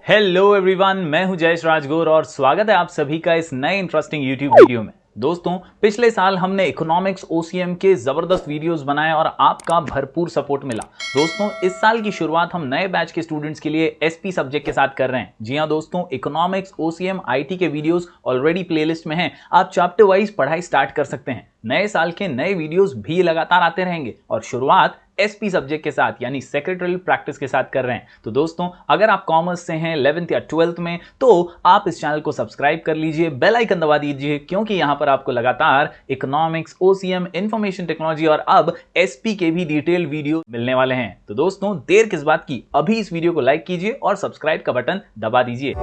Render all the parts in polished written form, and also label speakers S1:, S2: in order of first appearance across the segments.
S1: Hello everyone, मैं हूं जयेश राजगुरु और स्वागत है आप सभी का इस नए इंटरेस्टिंग यूट्यूब वीडियो में। दोस्तों, पिछले साल हमने इकोनॉमिक्स ओसीएम के जबरदस्त वीडियोस बनाए और आपका भरपूर सपोर्ट मिला। दोस्तों, इस साल की शुरुआत हम नए बैच के स्टूडेंट्स के लिए एसपी सब्जेक्ट के साथ कर रहे हैं। जी हां दोस्तों, इकोनॉमिक्स ओसीएम आईटी के वीडियोस ऑलरेडी प्लेलिस्ट में हैं। आप चैप्टर वाइज पढ़ाई स्टार्ट कर सकते हैं। नए साल के नए वीडियोस भी लगातार आते रहेंगे और शुरुआत एसपी सब्जेक्ट के साथ यानी सेक्रेटरियल प्रैक्टिस के साथ कर रहे हैं। तो दोस्तों, अगर आप कॉमर्स से हैं 11th या 12th में, तो आप इस चैनल को सब्सक्राइब कर लीजिए, बेल आइकन दबा दीजिए, क्योंकि यहां पर आपको लगातार इकोनॉमिक्स, ओसीएम, इंफॉर्मेशन टेक्नोलॉजी और अब एसपी के भी डिटेल वीडियो मिलने वाले हैं। तो दोस्तों, देर किस बात की, अभी इस वीडियो को लाइक कीजिए और सब्सक्राइब का बटन दबा दीजिए।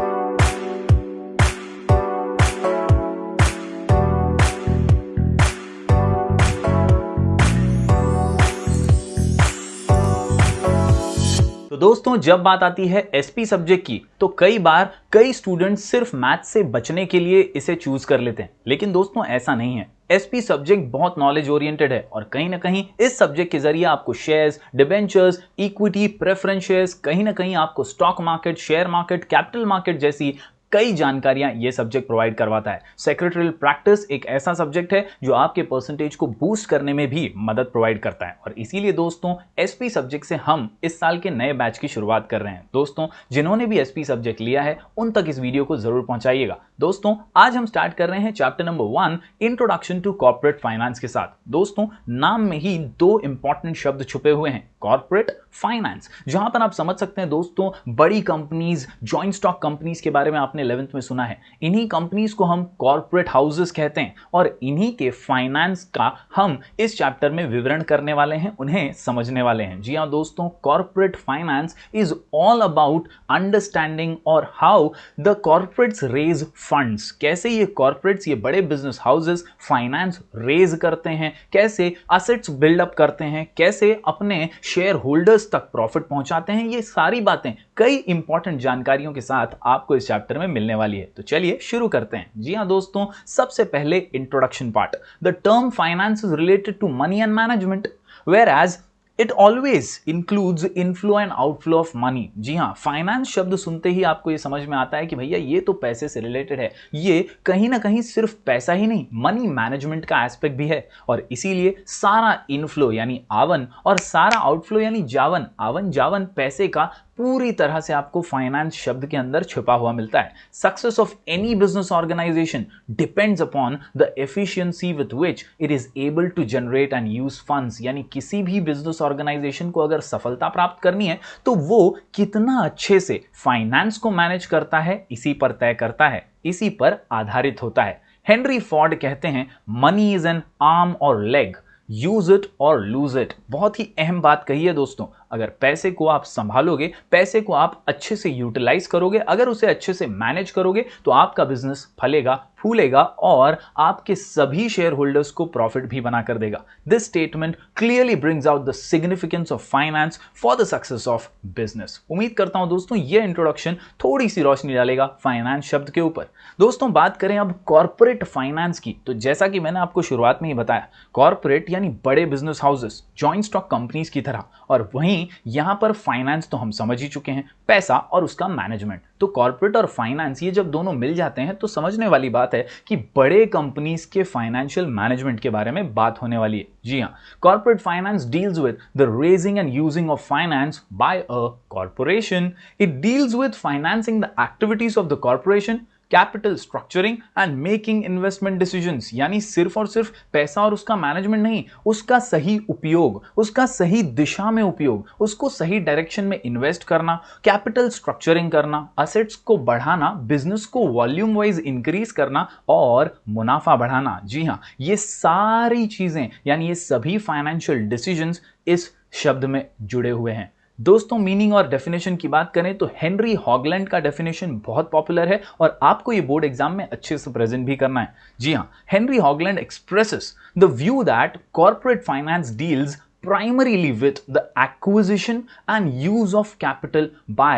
S1: तो दोस्तों, जब बात आती है एसपी सब्जेक्ट की, तो कई बार कई स्टूडेंट्स सिर्फ मैथ से बचने के लिए इसे चूज कर लेते हैं। लेकिन दोस्तों, ऐसा नहीं है। एसपी सब्जेक्ट बहुत नॉलेज ओरिएंटेड है और कहीं ना कहीं इस सब्जेक्ट के जरिए आपको shares, debentures, equity, preference shares, कहीं ना कहीं आपको stock market, share market, capital market जैसी कई जानकारियां ये सब्जेक्ट प्रोवाइड करवाता है। सेक्रेटरियल प्रैक्टिस एक ऐसा सब्जेक्ट है जो आपके परसेंटेज को बूस्ट करने में भी मदद प्रोवाइड करता है और इसीलिए दोस्तों, एसपी सब्जेक्ट से हम इस साल के नए बैच की शुरुआत कर रहे हैं। दोस्तों, जिन्होंने भी एसपी सब्जेक्ट लिया है उन तक इस वीडियो को जरूर पहुंचाइएगा। दोस्तों, आज हम स्टार्ट कर रहे हैं chapter number 1, introduction to corporate finance के साथ। दोस्तों, नाम में ही दो इंपॉर्टेंट शब्द छुपे हुए हैं, कॉर्पोरेट फाइनेंस, जहां पर आप समझ सकते हैं दोस्तों, बड़ी कंपनीज, जॉइंट स्टॉक कंपनीज के बारे में आपने 11th में सुना है। इन्हीं कंपनीज को हम कॉर्पोरेट हाउसेस कहते हैं और इन्हीं के फाइनेंस का हम इस चैप्टर में विवरण करने वाले हैं, उन्हें समझने वाले हैं। जी हां दोस्तों, corporate finance is all about understanding और how the corporates raise funds. कैसे ये कॉर्पोरेट्स, ये बड़े बिजनेस हाउसेस फाइनेंस रेज करते हैं, कैसे एसेट्स बिल्डअप करते हैं, कैसे अपने शेयर होल्डर्स तक प्रॉफिट पहुंचाते हैं। ये सारी बातें कई इंपॉर्टेंट जानकारियों के साथ आपको इस चैप्टर में मिलने वाली है। तो चलिए शुरू करते हैं। जी हां दोस्तों, सबसे पहले introduction part. The term finance is related to money and management, whereas it always includes inflow and outflow of money. जी हाँ, फाइनेंस शब्द सुनते ही आपको ये समझ में आता है कि भैया ये तो पैसे से रिलेटेड है। ये कहीं ना कहीं सिर्फ पैसा ही नहीं, मनी मैनेजमेंट का एस्पेक्ट भी है और इसीलिए सारा इनफ्लो यानी आवन और सारा आउटफ्लो यानी जावन, आवन जावन पैसे का पूरी तरह से आपको फाइनेंस शब्द के अंदर छुपा हुआ मिलता है। Success of any business organisation depends upon the efficiency with which it is able to generate and use funds. यानी किसी भी बिजनेस ऑर्गेनाइजेशन को अगर सफलता प्राप्त करनी है तो वो कितना अच्छे से फाइनेंस को मैनेज करता है, इसी पर तय करता है, इसी पर आधारित होता है। हेनरी फोर्ड कहते हैं, मनी इज एन आर्म और लेग, यूज इट और लूज इट। बहुत ही अहम बात कही है दोस्तों। अगर पैसे को आप संभालोगे, पैसे को आप अच्छे से यूटिलाइज करोगे, अगर उसे अच्छे से मैनेज करोगे, तो आपका बिजनेस फलेगा, फूलेगा और आपके सभी शेयर होल्डर्स को प्रॉफिट भी बना कर देगा। This statement clearly brings out the significance of finance for the success of business. उम्मीद करता हूं दोस्तों, यह इंट्रोडक्शन थोड़ी सी रोशनी डालेगा फाइनेंस शब्द के ऊपर। दोस्तों, बात करें अब कॉर्पोरेट फाइनेंस की, तो जैसा कि मैंने आपको शुरुआत में ही बताया, कॉर्पोरेट यानी बड़े business houses, joint stock companies की तरह। और वहीं यहां पर फाइनेंस तो हम समझ ही चुके हैं, पैसा और उसका मैनेजमेंट। तो कॉर्पोरेट और फाइनेंस ये जब दोनों मिल जाते हैं तो समझने वाली बात है कि बड़े कंपनीज के फाइनेंशियल मैनेजमेंट के बारे में बात होने वाली है। जी हां, corporate finance deals with the raising and using of finance by a corporation. It deals with financing the activities of the corporation, capital structuring and making investment decisions. यानी सिर्फ और सिर्फ पैसा और उसका मैनेजमेंट नहीं, उसका सही उपयोग, उसका सही दिशा में उपयोग, उसको सही डायरेक्शन में इन्वेस्ट करना, कैपिटल स्ट्रक्चरिंग करना, असेट्स को बढ़ाना, बिजनेस को वॉल्यूम वाइज इंक्रीज करना और मुनाफा बढ़ाना। जी हाँ, ये सारी चीजें यानी ये सभी फाइनेंशियल डिसीजंस इस शब्द में जुड़े हुए हैं। दोस्तों, मीनिंग और डेफिनेशन की बात करें तो हेनरी हॉगलैंड का डेफिनेशन बहुत पॉपुलर है और आपको ये बोर्ड एग्जाम में अच्छे से प्रेजेंट भी करना है। जी हां, Henry Hoagland expresses the view that corporate finance deals primarily with the acquisition and use of capital by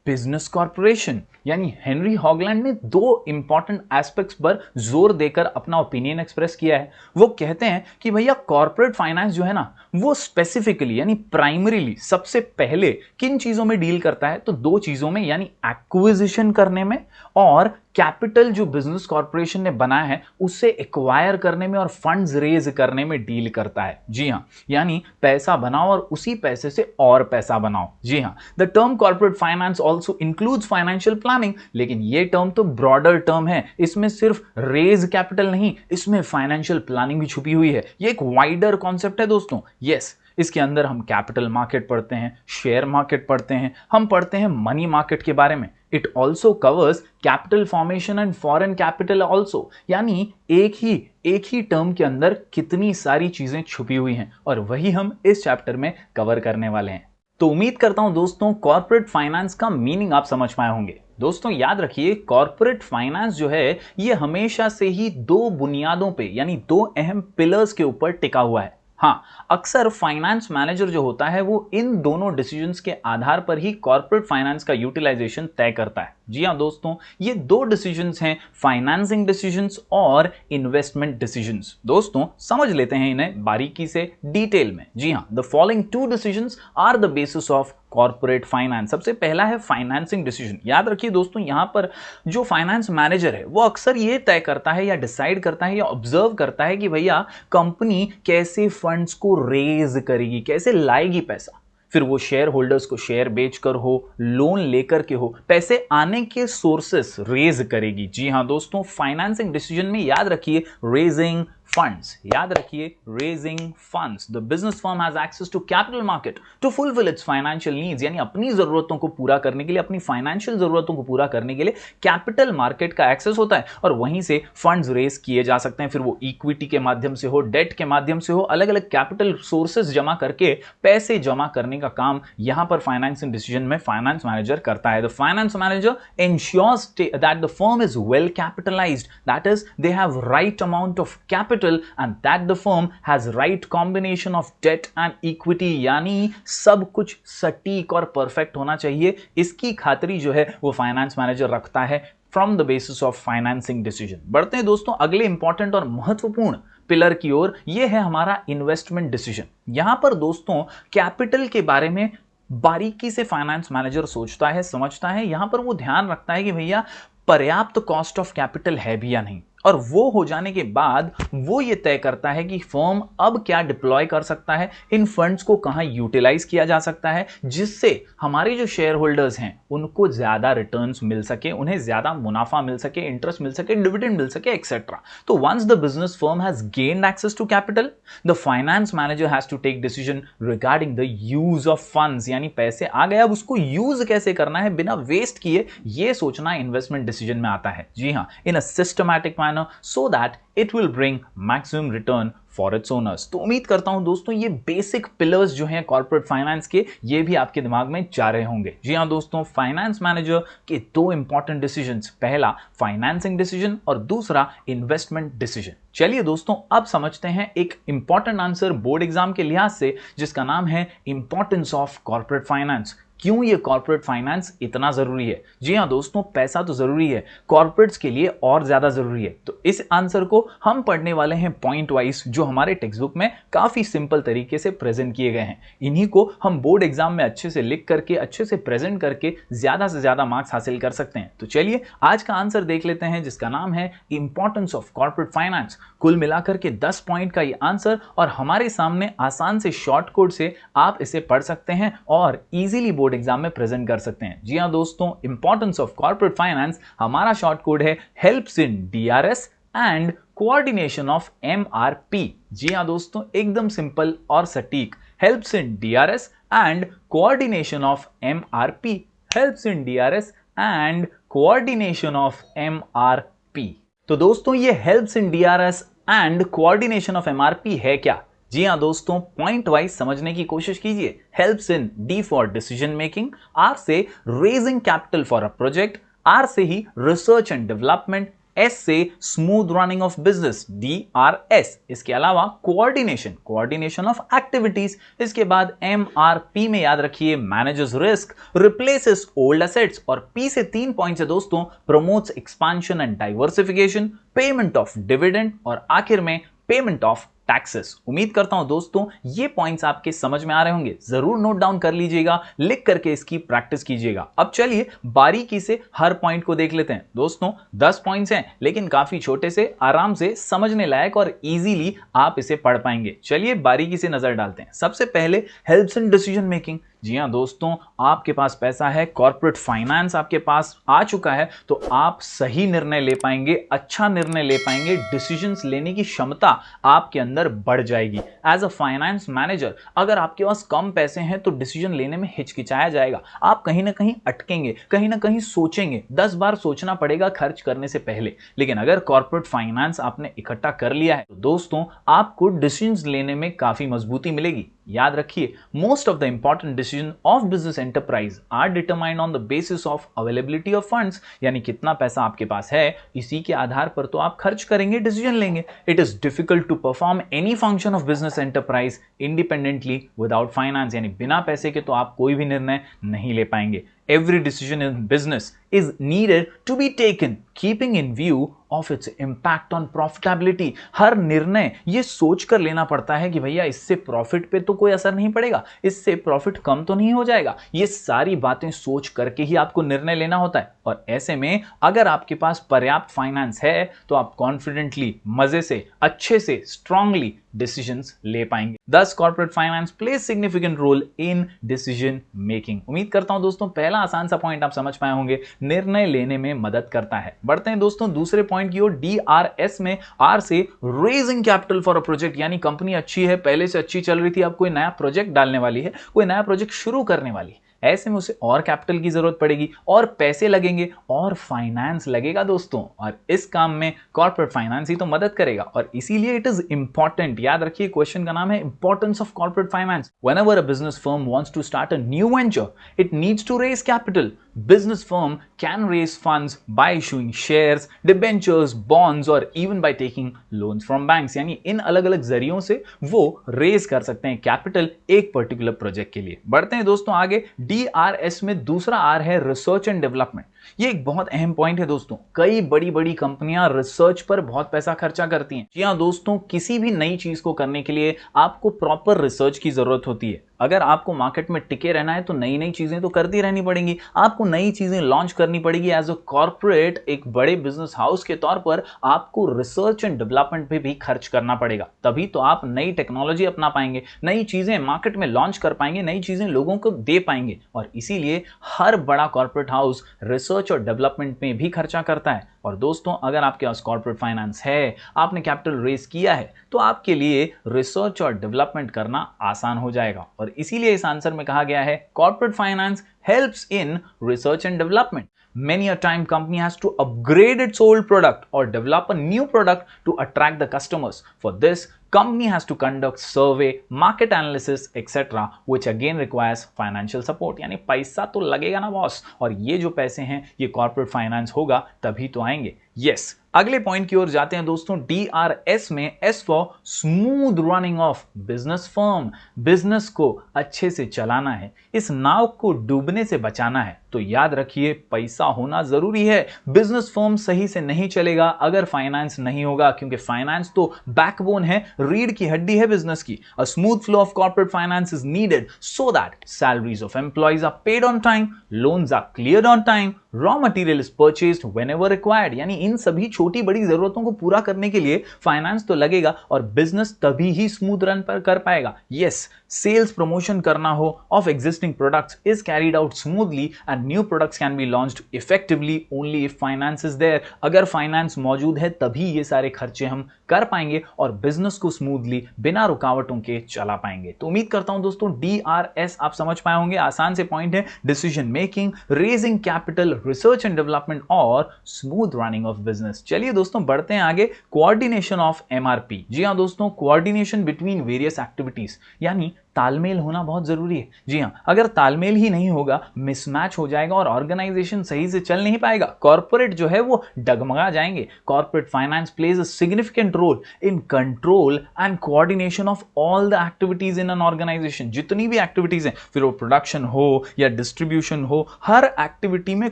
S1: business corporation. यानी हेनरी हॉगलैंड ने दो इंपॉर्टेंट एस्पेक्ट्स पर जोर देकर अपना ओपिनियन एक्सप्रेस किया है। वो कहते हैं कि भैया कॉर्पोरेट फाइनेंस जो है ना, वो स्पेसिफिकली यानी प्राइमरीली सबसे पहले किन चीजों में डील करता है, तो दो चीजों में, यानी एक्विजिशन करने में और कैपिटल जो बिजनेस कॉर्पोरेशन ने बनाया है उससे एक्वायर करने में और फंड्स रेज करने में डील करता है। जी हाँ, यानी पैसा बनाओ और उसी पैसे से और पैसा बनाओ। जी हाँ, the term corporate finance also includes financial planning, लेकिन ये टर्म तो ब्रॉडर टर्म है, इसमें सिर्फ रेज कैपिटल नहीं, इसमें फाइनेंशियल प्लानिंग भी छुपी हुई है। ये एक वाइडर कॉन्सेप्ट है दोस्तों। यस, इसके अंदर हम कैपिटल मार्केट पढ़ते हैं, शेयर मार्केट पढ़ते हैं, हम पढ़ते हैं मनी मार्केट के बारे में। It also covers capital formation and foreign capital also, यानी एक ही टर्म के अंदर कितनी सारी चीजें छुपी हुई हैं, और वही हम इस चैप्टर में कवर करने वाले हैं। तो उम्मीद करता हूं दोस्तों कॉर्पोरेट फाइनेंस का मीनिंग आप समझ पाए होंगे। दोस्तों याद रखिए, कॉर्पोरेट फाइनेंस जो है ये हमेशा से ही दो बुनियादों पे यानी दो अहम पिलर्स के ऊपर टिका हुआ है। हाँ, अक्सर फाइनेंस मैनेजर जो होता है वो इन दोनों डिसीजंस के आधार पर ही कॉर्पोरेट फाइनेंस का यूटिलाइजेशन तय करता है। जी हाँ दोस्तों, ये दो डिसीजंस हैं, फाइनेंसिंग डिसीजंस और इन्वेस्टमेंट डिसीजंस। दोस्तों समझ लेते हैं इन्हें बारीकी से, डिटेल में। जी हाँ, the following two decisions are the basis of corporate finance. सबसे पहला है फाइनेंसिंग डिसीजन। याद रखिए दोस्तों, यहां पर जो फाइनेंस मैनेजर है वो अक्सर ये तय करता है या डिसाइड करता है या ऑब्जर्व करता है कि भैया कंपनी कैसे फंड्स को रेज करेगी, कैसे लाएगी पैसा। फिर वो शेयर होल्डर्स को शेयर बेचकर हो, लोन लेकर के हो, पैसे आने के सोर्सेस रेज करेगी। जी हां दोस्तों, फाइनेंसिंग डिसीजन में याद रखिए रेजिंग फंड्स, याद रखिए raising funds. The business firm has access to capital market to fulfil its financial needs, यानी अपनी जरूरतों को पूरा करने के लिए, अपनी फाइनेंशियल जरूरतों को पूरा करने के लिए कैपिटल मार्केट का एक्सेस होता है और वहीं से फंड्स रेज किए जा सकते हैं। फिर वो इक्विटी के माध्यम से हो, डेट के माध्यम से हो, अलग अलग कैपिटल सोर्सेज जमा करके पैसे जमा करने का काम यहां पर फाइनेंसिंग डिसीजन में फाइनेंस मैनेजर करता है। The finance manager ensures that the firm is well capitalized, that is they have right amount of capital and that the firm has right combination of debt and equity, यानी सब कुछ सटीक और perfect होना चाहिए। इसकी खातरी जो है वो फाइनेंस मैनेजर रखता है from the basis of financing decision. बढ़ते हैं दोस्तों अगले इंपॉर्टेंट और महत्वपूर्ण पिलर की ओर, ये है हमारा इन्वेस्टमेंट डिसीजन। यहां पर दोस्तों कैपिटल के बारे में बारीकी से फाइनेंस मैनेजर सोचता है, समझता है। यहां पर वो ध्यान रखता है कि भैया पर्याप्त कॉस्ट ऑफ कैपिटल है भी या नहीं, और वो हो जाने के बाद वो ये तय करता है कि फर्म अब क्या डिप्लॉय कर सकता है, इन फंड्स को कहां यूटिलाइज किया जा सकता है, जिससे हमारे जो शेयर होल्डर्स हैं उनको ज्यादा रिटर्न्स मिल सके, उन्हें ज्यादा मुनाफा मिल सके, इंटरेस्ट मिल सके, डिविडेंड मिल सके, एक्सेट्रा। तो once the business firm has gained access to capital, the finance manager has to take decision regarding the use of funds, यानी पैसे आ गए, अब उसको यूज कैसे करना है बिना वेस्ट किए, ये सोचना इन्वेस्टमेंट डिसीजन में आता है। जी हाँ, in a systematic so that it will bring maximum return for its owners। तो उम्मीद करता हूं दोस्तों ये बेसिक पिलर्स जो हैं कॉर्पोरेट फाइनेंस के, ये भी आपके दिमाग में जा रहे होंगे। जी हां दोस्तों, फाइनेंस मैनेजर के दो इंपॉर्टेंट डिसीजंस, पहला फाइनेंसिंग डिसीजन और दूसरा इन्वेस्टमेंट डिसीजन। चलिए दोस्तों अब समझते हैं एक इंपॉर्टेंट आंसर बोर्ड एग्जाम के लिहाज से, जिसका नाम है इंपॉर्टेंस ऑफ कॉर्पोरेट फाइनेंस। क्यों ये कॉर्पोरेट फाइनेंस इतना जरूरी है? जी हां दोस्तों, पैसा तो जरूरी है, कॉर्पोरेट्स के लिए और ज्यादा जरूरी है। तो इस आंसर को हम पढ़ने वाले हैं पॉइंट वाइज, जो हमारे टेक्स्ट बुक में काफी सिंपल तरीके से प्रेजेंट किए गए हैं। इन्हीं को हम बोर्ड एग्जाम में अच्छे से लिख करके, अच्छे से प्रेजेंट करके ज्यादा से ज्यादा मार्क्स हासिल कर सकते हैं। तो चलिए आज का आंसर देख लेते हैं, जिसका नाम है इंपॉर्टेंस ऑफ कॉर्पोरेट फाइनेंस। कुल मिलाकर के 10 पॉइंट का ये आंसर, और हमारे सामने आसान से शॉर्ट कोड से आप इसे पढ़ सकते हैं और इजीली बोर्ड एग्जाम में प्रेजेंट कर सकते हैं। जी हां दोस्तों, इंपॉर्टेंस ऑफ कॉर्पोरेट फाइनेंस हमारा शॉर्ट कोड है helps in DRS and coordination of MRP. जी हां दोस्तों, एकदम सिंपल और सटीक, helps in DRS and coordination of MRP, helps in DRS and coordination of MRP. तो दोस्तों ये helps in DRS and coordination of MRP है क्या? जी हां दोस्तों, पॉइंट वाइज समझने की कोशिश कीजिए। Helps in D for decision making, R से raising capital for a project, R से ही रिसर्च एंड डेवलपमेंट, एस से smooth running of business, DRS। इसके अलावा कोऑर्डिनेशन ऑफ एक्टिविटीज। इसके बाद MRP में याद रखिए manages risk, replaces old assets, और P से 3 पॉइंट्स है दोस्तों, promotes expansion and diversification, payment of dividend, और आखिर में पेमेंट ऑफ टैक्सेस। उम्मीद करता हूं दोस्तों ये पॉइंट्स आपके समझ में आ रहे होंगे। जरूर नोट डाउन कर लीजिएगा, लिख करके इसकी प्रैक्टिस कीजिएगा। अब चलिए बारीकी से हर पॉइंट को देख लेते हैं। दोस्तों 10 पॉइंट्स हैं, लेकिन काफी छोटे से, आराम से समझने लायक और इजीली आप इसे पढ़ पाएंगे। चलिए बारीकी से नजर डालते हैं। सबसे पहले हेल्प्स इन डिसीजन मेकिंग। जी हाँ दोस्तों, आपके पास पैसा है, कॉर्पोरेट फाइनेंस आपके पास आ चुका है, तो आप सही निर्णय ले पाएंगे, अच्छा निर्णय ले पाएंगे, डिसीजंस लेने की क्षमता आपके अंदर बढ़ जाएगी। एज अ फाइनेंस मैनेजर अगर आपके पास कम पैसे हैं तो डिसीजन लेने में हिचकिचाया जाएगा, आप कहीं ना कहीं अटकेंगे, कहीं ना कहीं सोचेंगे, 10 बार सोचना पड़ेगा खर्च करने से पहले। लेकिन अगर कॉर्पोरेट फाइनेंस आपने इकट्ठा कर लिया है तो दोस्तों आपको डिसीजंस लेने में काफी मजबूती मिलेगी। याद रखिए, most of the important decision of business enterprise are determined on the basis of availability of funds, यानी कितना पैसा आपके पास है, इसी के आधार पर तो आप खर्च करेंगे, डिसीजन लेंगे। It is difficult to perform any function of business enterprise independently without finance, यानी बिना पैसे के तो आप कोई भी निर्णय नहीं ले पाएंगे। Every decision in business is needed to be taken keeping in view of its impact on profitability। हर निर्णय ये सोच कर लेना पड़ता है कि भैया इससे प्रॉफिट पे तो कोई असर नहीं पड़ेगा, इससे प्रॉफिट कम तो नहीं हो जाएगा। ये सारी बातें सोच करके ही आपको निर्णय लेना होता है। और ऐसे में अगर आपके पास पर्याप्त फाइनेंस है तो आप कॉन्फिडेंटली, मजे से, अच्छे से, स्ट्रांगली डिसीजंस ले पाएंगे। Thus corporate finance plays significant role in decision making। उम्मीद करता हूं दोस्तों पहला आसान सा पॉइंट आप समझ पाए होंगे, निर्णय लेने में मदद करता है। बढ़ते हैं दोस्तों दूसरे पॉइंट की ओर। DRS में R से raising capital for a project, यानी कंपनी अच्छी है, पहले से अच्छी चल रही थी, अब कोई नया प्रोजेक्ट डालने वाली है, कोई नया प्रोजेक्ट शुरू करने वाली है, ऐसे में उसे और कैपिटल की जरूरत पड़ेगी, और पैसे लगेंगे, और फाइनेंस लगेगा दोस्तों। और इस काम में कॉर्पोरेट फाइनेंस ही तो मदद करेगा, और इसीलिए इट इज इंपॉर्टेंट। याद रखिए क्वेश्चन का नाम है importance of corporate finance. Whenever a business firm wants to start a new venture, it needs to raise capital. Business firm can raise funds by issuing shares, debentures, bonds or even by taking loans from banks। यानी इन अलग अलग जरियों से वो raise कर सकते हैं capital एक particular project के लिए। बढ़ते हैं दोस्तों आगे। DRS में दूसरा R है रिसर्च एंड डेवलपमेंट। ये एक बहुत अहम पॉइंट है दोस्तों। कई बड़ी बड़ी कंपनियां रिसर्च पर बहुत पैसा खर्चा करती हैं। जी हाँ दोस्तों, किसी भी नई चीज को करने के लिए आपको प्रॉपर रिसर्च की जरूरत होती है। अगर आपको मार्केट में टिके रहना है तो नई नई चीजें तो करती रहनी पड़ेंगी, आपको नई चीजें लॉन्च करनी पड़ेगी। एज अ कॉर्पोरेट, एक बड़े बिजनेस हाउस के तौर पर आपको रिसर्च एंड डेवलपमेंट पे भी खर्च करना पड़ेगा, तभी तो आप नई टेक्नोलॉजी अपना पाएंगे, नई चीजें मार्केट में लॉन्च कर पाएंगे, नई चीजें लोगों को दे पाएंगे। और इसीलिए हर बड़ा कॉर्पोरेट हाउस रिसर्च और डेवलपमेंट में भी खर्चा करता है। और दोस्तों अगर आपके पास कॉर्पोरेट फाइनेंस है, आपने कैपिटल रेज किया है, तो आपके लिए रिसर्च और डेवलपमेंट करना आसान हो जाएगा। और इसीलिए इस आंसर में कहा गया है corporate finance helps in research and development। Many a time company has to upgrade its old product or develop a new product to attract the customers। For this, company has to conduct survey, market analysis, etc., which again requires financial support। यानी पैसा तो लगेगा ना boss, और ये जो पैसे हैं ये कॉर्पोरेट फाइनेंस होगा तभी तो आएंगे। यस, अगले पॉइंट की ओर जाते हैं दोस्तों। DRS में S for smooth running of business firm. Business को अच्छे से चलाना है, इस नाव को डूबने से बचाना है, तो याद रखिए पैसा होना जरूरी है। बिजनेस फर्म सही से नहीं चलेगा अगर फाइनेंस नहीं होगा, क्योंकि फाइनेंस तो बैकबोन है, रीढ़ की हड्डी है बिजनेस की। A smooth flow of corporate finance is needed so that salaries of employees are paid on time, loans are cleared on time, raw material is purchased whenever required. यानी इन सभी छोटी बड़ी जरूरतों को पूरा करने के लिए फाइनेंस तो लगेगा, और बिजनेस तभी ही स्मूथ रन पर कर पाएगा। यस, सेल्स प्रमोशन करना हो of existing products is carried out smoothly and new products can be launched effectively only if finance is there. अगर फाइनेंस मौजूद है तभी ये सारे खर्चे हम कर पाएंगे और बिजनेस को स्मूथली बिना रुकावटों के चला पाएंगे। तो उम्मीद करता हूं दोस्तों DRS आप समझ पाए होंगे। आसान से पॉइंट है, decision making, raising capital, research and development और स्मूथ रनिंग ऑफ बिजनेस। चलिए दोस्तों बढ़ते हैं आगे। Coordination of MRP। जी हाँ दोस्तों, कोऑर्डिनेशन बिटवीन वेरियस एक्टिविटीज, यानी तालमेल होना बहुत जरूरी है। जी हाँ, अगर तालमेल ही नहीं होगा, मिसमैच हो जाएगा और ऑर्गेनाइजेशन सही से चल नहीं पाएगा, कॉर्पोरेट जो है वो डगमगा जाएंगे। Corporate finance plays a significant role in control and coordination of all the activities in an organisation. जितनी भी एक्टिविटीज हैं, फिर वो प्रोडक्शन हो या डिस्ट्रीब्यूशन हो, हर एक्टिविटी में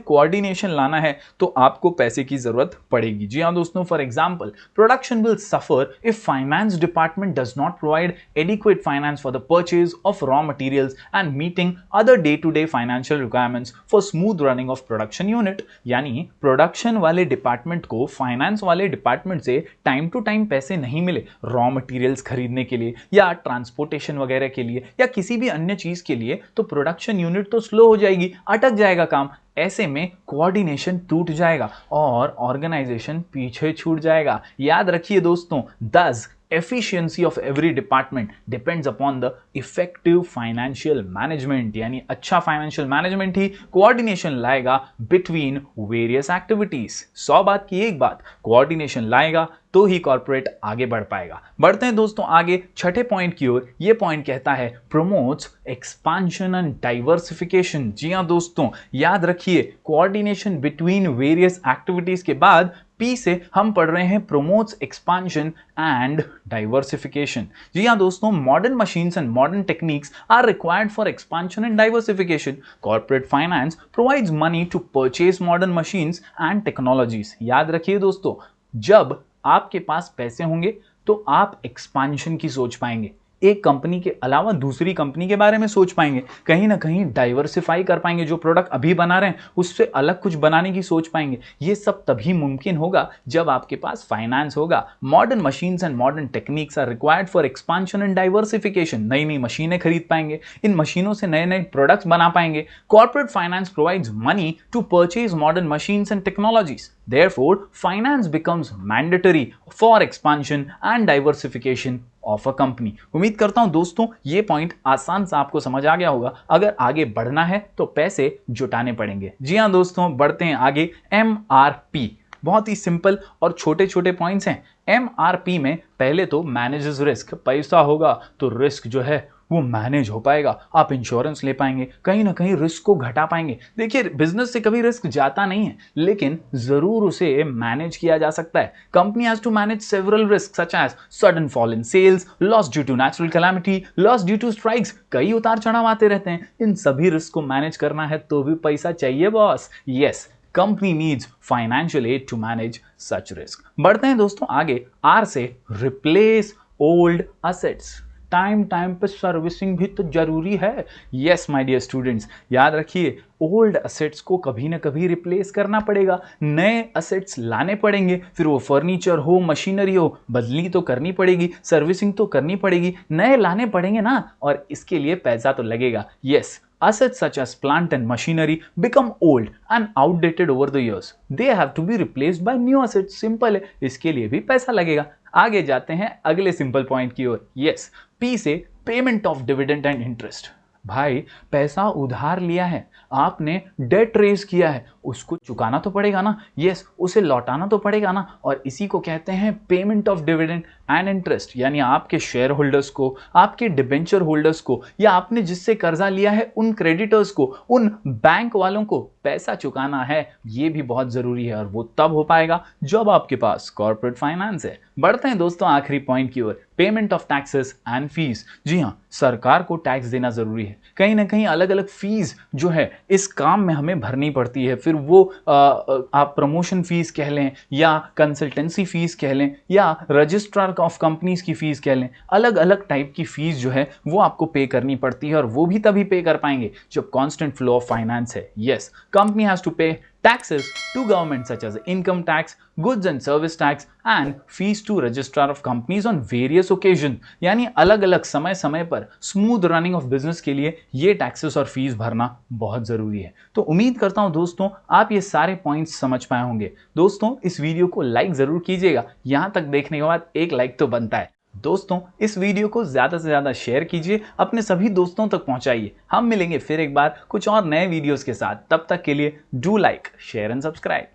S1: कोऑर्डिनेशन लाना है तो आपको पैसे की जरूरत पड़ेगी। जी हाँ दोस्तों, for example production will suffer if finance department does not provide adequate finance for the purchase of raw materials and meeting other day to day financial requirements for smooth running of production unit. यानी production वाले department को finance वाले department से time to time पैसे नहीं मिले raw materials खरीदने के लिए या ट्रांसपोर्टेशन वगैरह के लिए या किसी भी अन्य चीज के लिए, तो प्रोडक्शन यूनिट तो स्लो हो जाएगी, अटक जाएगा काम। ऐसे में कोऑर्डिनेशन टूट जाएगा और ऑर्गेनाइजेशन पीछे छूट जाएगा। याद रखिए दोस्तों, thus efficiency of every department depends upon the effective financial management। यानी अच्छा फाइनेंशियल मैनेजमेंट ही कोऑर्डिनेशन लाएगा बिटवीन वेरियस एक्टिविटीज। 100 बात की एक बात, कोऑर्डिनेशन लाएगा तो ही कॉर्पोरेट आगे बढ़ पाएगा। बढ़ते हैं दोस्तों आगे छठे पॉइंट की ओर। ये पॉइंट कहता है प्रमोट्स एक्सपांशन एंड डाइवर्सिफिकेशन। जी हाँ दोस्तों, याद रखिए कोऑर्डिनेशन बिटवीन वेरियस एक्टिविटीज के बाद पी से हम पढ़ रहे हैं प्रमोट्स एक्सपांशन एंड डाइवर्सिफिकेशन। जी हाँ दोस्तों, modern machines and modern techniques are required for expansion and diversification. Corporate finance provides money to purchase modern machines and technologies. याद रखिए दोस्तों, जब आपके पास पैसे होंगे तो आप एक्सपांशन की सोच पाएंगे, एक कंपनी के अलावा दूसरी कंपनी के बारे में सोच पाएंगे, कहीं ना कहीं डाइवर्सिफाई कर पाएंगे, जो प्रोडक्ट अभी बना रहे हैं उससे अलग कुछ बनाने की सोच पाएंगे। ये सब तभी मुमकिन होगा जब आपके पास फाइनेंस होगा। Modern machines and modern techniques are required for expansion and diversification. नई नई मशीनें खरीद पाएंगे, इन मशीनों से नए नए प्रोडक्ट्स बना पाएंगे। Corporate finance provides money to purchase modern machines and technologies. Therefore, finance becomes mandatory for expansion and diversification of a company। उम्मीद करता हूं दोस्तों ये पॉइंट आसान सा आपको समझ आ गया होगा। अगर आगे बढ़ना है तो पैसे जुटाने पड़ेंगे। जी हाँ दोस्तों, बढ़ते हैं आगे। MRP बहुत ही सिंपल और छोटे छोटे पॉइंट्स हैं। MRP में पहले तो मैनेजेस रिस्क, पैसा होगा तो रिस्क जो है वो मैनेज हो पाएगा, आप इंश्योरेंस ले पाएंगे, कहीं ना कहीं रिस्क को घटा पाएंगे। देखिए बिजनेस से कभी रिस्क जाता नहीं है, लेकिन जरूर उसे मैनेज किया जा सकता है। Company has to manage several risk such as sudden fall in sales, loss due to natural calamity, loss due to strikes. कई उतार चढ़ाव आते रहते हैं, इन सभी रिस्क को मैनेज करना है तो भी पैसा चाहिए boss. Yes, company needs financial aid to manage such risk. बढ़ते हैं दोस्तों आगे, आर से replace old assets. Time time पे सर्विसिंग भी तो जरूरी है। यस माय डियर स्टूडेंट्स, याद रखिए ओल्ड असेट्स को कभी ना कभी रिप्लेस करना पड़ेगा, नए असेट्स लाने पड़ेंगे। फिर वो फर्नीचर हो, मशीनरी हो, बदली तो करनी पड़ेगी, सर्विसिंग तो करनी पड़ेगी, नए लाने पड़ेंगे ना, और इसके लिए पैसा तो लगेगा। Yes, assets such as plant and machinery become old and outdated over the years. They have to be replaced by new assets. Simple है, इसके लिए भी पैसा लगेगा। आगे जाते हैं अगले सिंपल पॉइंट की ओर। यस, पी से payment of dividend and interest. भाई पैसा उधार लिया है, आपने डेट रेज किया है, उसको चुकाना तो पड़ेगा ना। यस, उसे लौटाना तो पड़ेगा ना, और इसी को कहते हैं payment of dividend and interest. यानी आपके शेयर होल्डर्स को, आपके डिबेंचर होल्डर्स को, या आपने जिससे कर्जा लिया है उन क्रेडिटर्स को, उन बैंक वालों को पैसा चुकाना है। ये भी बहुत जरूरी है और वो तब हो पाएगा जब आपके पास कॉर्पोरेट फाइनेंस है। बढ़ते हैं दोस्तों आखिरी पॉइंट की ओर, payment of taxes and fees. जी हाँ, सरकार को टैक्स देना जरूरी है। कहीं ना कहीं अलग अलग फीस जो है इस काम में हमें भरनी पड़ती है। फिर वो आप प्रमोशन फीस कह लें, या कंसल्टेंसी फीस कह लें, या रजिस्ट्रार ऑफ कंपनीज की फीस कह लें, अलग अलग टाइप की फीस जो है वो आपको पे करनी पड़ती है, और वो भी तभी पे कर पाएंगे जब कांस्टेंट फ्लो ऑफ फाइनेंस है। यस, कंपनी हैज टू पे taxes to government such as income tax, goods and service tax and fees to registrar of companies on various occasion। यानी अलग अलग समय समय पर स्मूथ रनिंग ऑफ बिजनेस के लिए ये टैक्सेस और फीस भरना बहुत जरूरी है। तो उम्मीद करता हूं दोस्तों आप ये सारे पॉइंट्स समझ पाए होंगे। दोस्तों इस वीडियो को लाइक जरूर कीजिएगा, यहां तक देखने के बाद एक लाइक तो बनता है। दोस्तों इस वीडियो को ज्यादा से ज्यादा शेयर कीजिए, अपने सभी दोस्तों तक पहुंचाइए। हम मिलेंगे फिर एक बार कुछ और नए वीडियोस के साथ, तब तक के लिए do like, share and subscribe.